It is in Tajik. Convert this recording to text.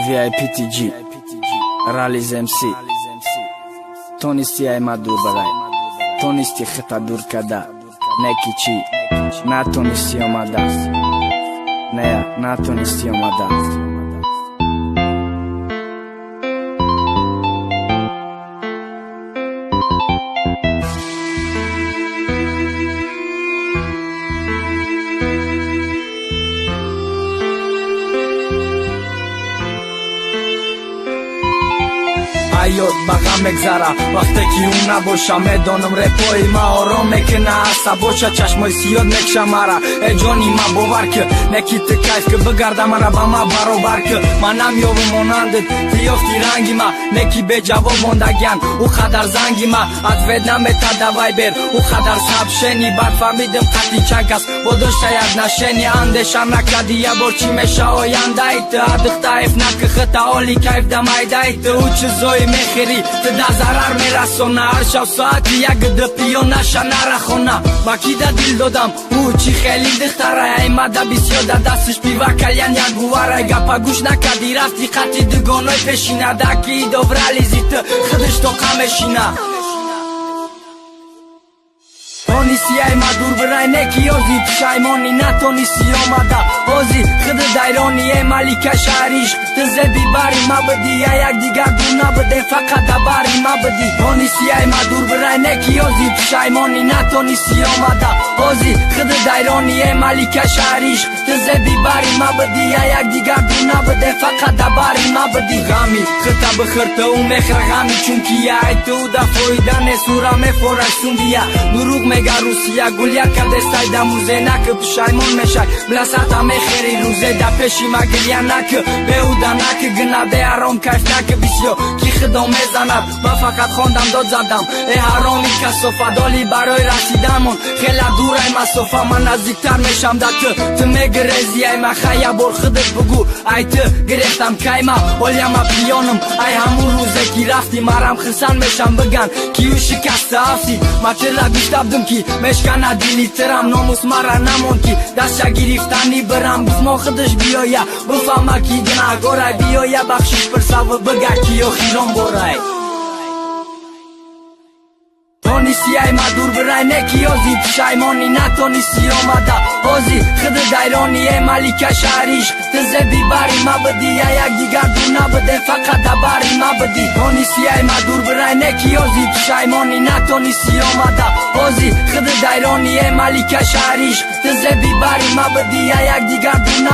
VIPTG Rally's MC تونستی ای ما دور برای تونستی خطا دور کده نکی چی نتونستی اومده نه نتونستی اومده حیات بغم مگذره وقتی که اون نباشم میدانم رپای ما آرام میکنه عصب باشه چشمای سیاد میکشه مرا ای جانی ما باور که نکی تو کیف که بگرده مرا با ما برابر که من نمیابم مانندت تیافتی رنگی ما نکی به جواب موندگیان او خدر زنگی ما از ود نمیتا دوای بر او خدر سب شنی بعد فهمیدم قطعی چند کس بودو شاید نشنی اندشم نکردی یه بار چی میشه آینده ایت ادخ تایف نکه خطا آلی کیف دمایده ایت او چیزای میخیری تو در ضرر میرسونه هر شب ساعتی یک دپیو نشه نرخونه با کی ده دل دادم او چی خیلی دختره ای مده بسیار ده دستش بیوه کلین یک گواره گپا گوش نکردی رفتی قطعی دگانای پیشینه دکی دوبرالی زیت خودش تو قمشینه تونستی ای ما دور برای نکی آزی پشایمانی نتونستی آمده آزی خود دیرانی ای ملیک شهریش تزبی باری ما بدی یا یک دیگر دور نبده فقط دباری ما بدی تونستی ای ما دور برای نکی آزی پشایمانی نتونستی آمده آزی خود دیرانی ای ملیک شهریش تزبی باری ما بدی یا یک دیگر دور نبده فقط دباری ما بدی غمی خطا بخرته و مخر غمی چونکی ای تو دفویدن سورا مفورش سوندیا دروغ میگه روسیه گلیا کرده سایده موزه نکه پشایمون میشه بلساتا میخیری روزه دا پیشی ما گلیا نکه بیودا نکه گناده حرام کش نکه بیسیو کی خدا میزند من فقط خوندم داد زدم ای حرامی که صفا دالی برای رسیدمون خیلی دورای مسافه من نزدیکتر میشم دا تو میگریزی ای ما خیلی بار خودت بگو ای تو گرفتم که ما ولی ما پیانم ای همون روزه کی رفتی مرم خسن میشم بگن کیو شکسته افتی ما چرا بیشتبدم کی مشکنه دیلی ترم ناموس مرا نمون کی دستشا گریفتنی برم بس ما خودش بیایا بفهمه کی گناهگاره بیایا بخشش پرسا و بگه کیو خیران بارای تونستی ای ما دور برای نکی آزی پشایمانی نتونستی آمده آزی خود دیرانی ای ملیک شهریش تزبی باری ما بدی یا یک دیگر دور نبده فقط دباری ما بدی تونستی ای ما دور برای نکی آزی پشایمانی نتونستی آمده آزی خود دیرانی ای ملیک شهریش تزبی باری ما بدی یا یک دیگر دور